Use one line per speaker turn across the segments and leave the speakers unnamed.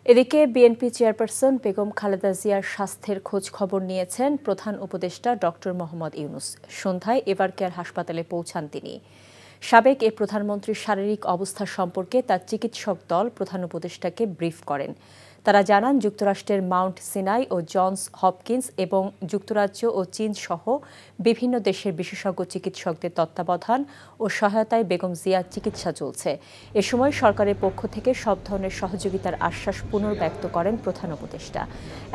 এদিকে BNP chairperson Begum Khaleda জিয়ার স্বাস্থ্যের খোঁজ খবর নিয়েছেন প্রধান উপদেষ্টা ডক্টর মোহাম্মদ ইউনূস। সন্ধ্যায় এভারকেয়ার হাসপাতালে পৌঁছান তিনি। সাবেক এ প্রধানমন্ত্রীর শারীরিক অবস্থা সম্পর্কে তার চিকিৎসক দল প্রধান উপদেষ্টাকে ব্রিফ করেন। তারা জানান, যুক্তরাষ্ট্রের মাউন্ট সিনাই ও জনস হপকিন্স এবং যুক্তরাজ্য ও চীন সহ বিভিন্ন দেশের বিশেষজ্ঞ চিকিৎসকদের তত্ত্বাবধান ও সহায়তায় বেগম জিয়ার চিকিৎসা চলছে। এ সময় সরকারের পক্ষ থেকে সব ধরনের সহযোগিতার আশ্বাস পুনর্ব্যক্ত করেন প্রধান উপদেষ্টা।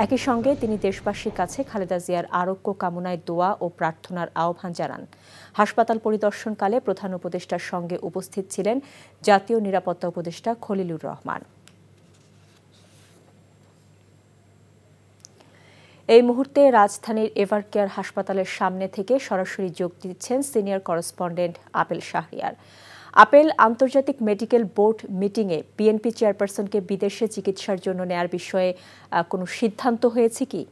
একই সঙ্গে তিনি দেশবাসীর কাছে খালেদা জিয়ার আরোগ্য কামনায় দোয়া ও প্রার্থনার আহ্বান জানান। হাসপাতাল পরিদর্শনকালে প্রধান উপদেষ্টার সঙ্গে উপস্থিত ছিলেন জাতীয় নিরাপত্তা উপদেষ্টা খলিলুর রহমান। এই মুহূর্তে রাজধানীর এভারকেয়ার হাসপাতালের সামনে থেকে সরাসরি যোগ দিচ্ছেন senior correspondent apple Shahriar. Apple, আন্তর্জাতিক মেডিকেল বোর্ড মিটিংয়ে বিএনপি চেয়ারপারসনকে বিদেশে চিকিৎসার জন্য নেয়ার বিষয়ে কোনো সিদ্ধান্ত হয়েছে কি?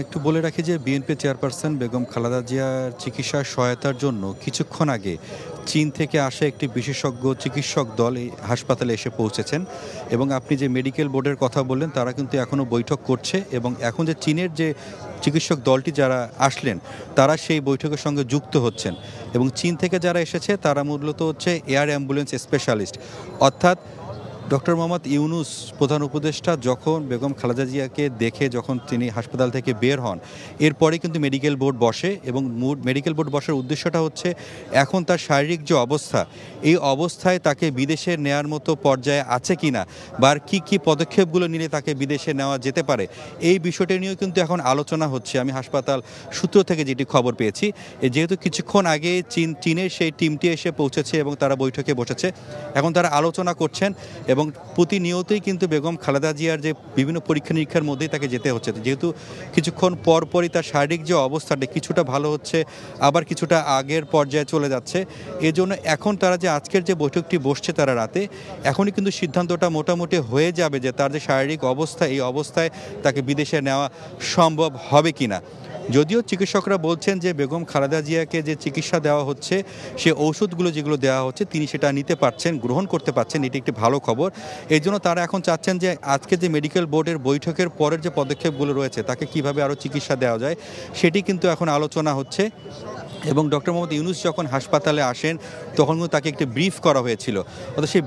একটু বলে রাখি যে বিএনপি চেয়ারপারসন বেগম খালেদা জিয়ার চিকিৎসা সহায়তার জন্য কিছুক্ষণ আগে চীন থেকে আসা একটি বিশেষজ্ঞ চিকিৎসক দল এই হাসপাতালে এসে পৌঁছেছেন। এবং আপনি যে মেডিকেল বোর্ডের কথা বললেন, তারা কিন্তু এখনও বৈঠক করছে এবং এখন যে চীনের যে চিকিৎসক দলটি যারা আসলেন তারা সেই বৈঠকের সঙ্গে যুক্ত হচ্ছেন। এবং চীন থেকে যারা এসেছে তারা মূলত হচ্ছে এয়ার অ্যাম্বুলেন্স স্পেশালিস্ট, অর্থাৎ ডক্টর মোহাম্মদ ইউনূস প্রধান উপদেষ্টা যখন বেগম খালেদা জিয়াকে দেখে যখন তিনি হাসপাতাল থেকে বের হন, এরপরে কিন্তু মেডিকেল বোর্ড বসে এবং মেডিকেল বোর্ড বসার উদ্দেশ্যটা হচ্ছে এখন তার শারীরিক যে অবস্থা, এই অবস্থায় তাকে বিদেশে নেওয়ার মতো পর্যায়ে আছে কিনা বা আর কী পদক্ষেপগুলো নিলে তাকে বিদেশে নেওয়া যেতে পারে, এই বিষয়টা নিয়েও কিন্তু এখন আলোচনা হচ্ছে। আমি হাসপাতাল সূত্র থেকে যেটি খবর পেয়েছি, যেহেতু কিছুক্ষণ আগে চীনের সেই টিমটি এসে পৌঁছেছে এবং তারা বৈঠকে বসেছে, এখন তারা আলোচনা করছেন এবং প্রতিনিয়তই কিন্তু বেগম খালেদা জিয়ার যে বিভিন্ন পরীক্ষা নিরীক্ষার মধ্যেই তাকে যেতে হচ্ছে। যেহেতু কিছুক্ষণ পরপরই তার শারীরিক যে অবস্থাটা কিছুটা ভালো হচ্ছে, আবার কিছুটা আগের পর্যায়ে চলে যাচ্ছে, এজন্য এখন তারা যে আজকের যে বৈঠকটি বসছে তারা রাতে, এখনই কিন্তু সিদ্ধান্তটা মোটামুটি হয়ে যাবে যে তার যে শারীরিক অবস্থা, এই অবস্থায় তাকে বিদেশে নেওয়া সম্ভব হবে কিনা। যদিও চিকিৎসকরা বলছেন যে বেগম খালেদা জিয়াকে যে চিকিৎসা দেওয়া হচ্ছে, সে ঔষধগুলো যেগুলো দেওয়া হচ্ছে তিনি সেটা নিতে পারছেন, গ্রহণ করতে পারছেন, এটি একটি ভালো খবর। এই জন্য তারা এখন চাচ্ছেন যে আজকে যে মেডিকেল বোর্ডের বৈঠকের পরের যে পদক্ষেপগুলো রয়েছে তাকে কিভাবে আরও চিকিৎসা দেওয়া যায় সেটি কিন্তু এখন আলোচনা হচ্ছে। এবং ডক্টর মোহাম্মদ ইউনূস যখন হাসপাতালে আসেন তখন কিন্তু তাকে একটি ব্রিফ করা হয়েছিল, অর্থাৎ সেই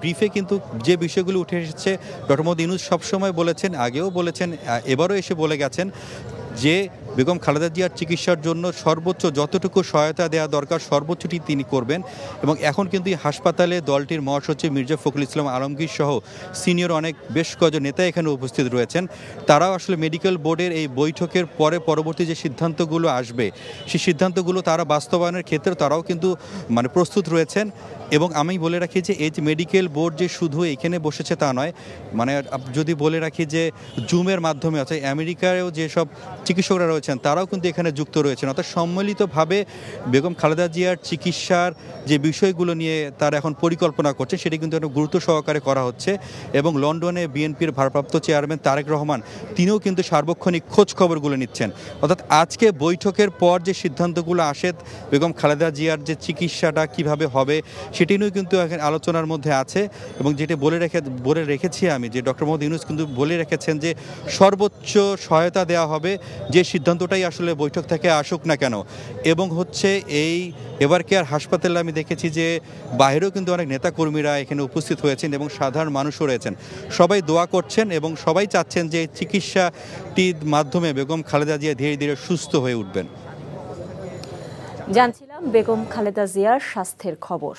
ব্রিফে কিন্তু যে বিষয়গুলো উঠে এসেছে, ডক্টর মোহাম্মদ ইউনূস সবসময় বলেছেন, আগেও বলেছেন, এবারও এসে বলে গেছেন যে বেগম খালেদা জিয়ার চিকিৎসার জন্য সর্বোচ্চ যতটুকু সহায়তা দেওয়া দরকার সর্বোচ্চটি তিনি করবেন। এবং এখন কিন্তু এই হাসপাতালে দলটির মহাসচিব মির্জা ফখরুল ইসলাম আলমগীর সহ সিনিয়র বেশ কয়েকজন নেতা এখানে উপস্থিত রয়েছেন। তারাও আসলে মেডিকেল বোর্ডের এই বৈঠকের পরবর্তী যে সিদ্ধান্তগুলো আসবে সেই সিদ্ধান্তগুলো তারা বাস্তবায়নের ক্ষেত্রে তারাও কিন্তু প্রস্তুত রয়েছেন। এবং আমি বলে রাখি যে এই যে মেডিকেল বোর্ড যে শুধু এখানে বসেছে তা নয়, যদি বলে রাখি যে জুমের মাধ্যমে অর্থাৎ আমেরিকায়ও যেসব চিকিৎসকরা রয়েছেন তারাও কিন্তু এখানে যুক্ত রয়েছেন, অর্থাৎ সম্মিলিতভাবে বেগম খালেদা জিয়ার চিকিৎসার যে বিষয়গুলো নিয়ে তারা এখন পরিকল্পনা করছে সেটি কিন্তু একটা গুরুত্ব সহকারে করা হচ্ছে। এবং লন্ডনে বিএনপির ভারপ্রাপ্ত চেয়ারম্যান তারেক রহমান তিনিও কিন্তু সার্বক্ষণিক খোঁজ খবরগুলো নিচ্ছেন। অর্থাৎ আজকে বৈঠকের পর যে সিদ্ধান্তগুলো আসে বেগম খালেদা জিয়ার যে চিকিৎসাটা কিভাবে হবে সেটি নিয়েও কিন্তু এখন আলোচনার মধ্যে আছে। এবং যেটি বলে রেখেছি আমি যে ডক্টর মোহাম্মদ ইউনূস কিন্তু বলে রেখেছেন যে সর্বোচ্চ সহায়তা দেওয়া হবে যে সিদ্ধান্তটাই আসলে বৈঠক থেকে আসুক না কেন। এবং হচ্ছে এই এভারকেয়ার হাসপাতালে আমি দেখেছি যে বাইরেও কিন্তু অনেক নেতাকর্মীরা এখানে উপস্থিত হয়েছেন এবং সাধারণ মানুষও রয়েছেন, সবাই দোয়া করছেন এবং সবাই চাচ্ছেন যে চিকিৎসাটির মাধ্যমে বেগম খালেদা জিয়া ধীরে ধীরে সুস্থ হয়ে উঠবেন।
জানছিলাম বেগম খালেদা জিয়ার স্বাস্থ্যের খবর।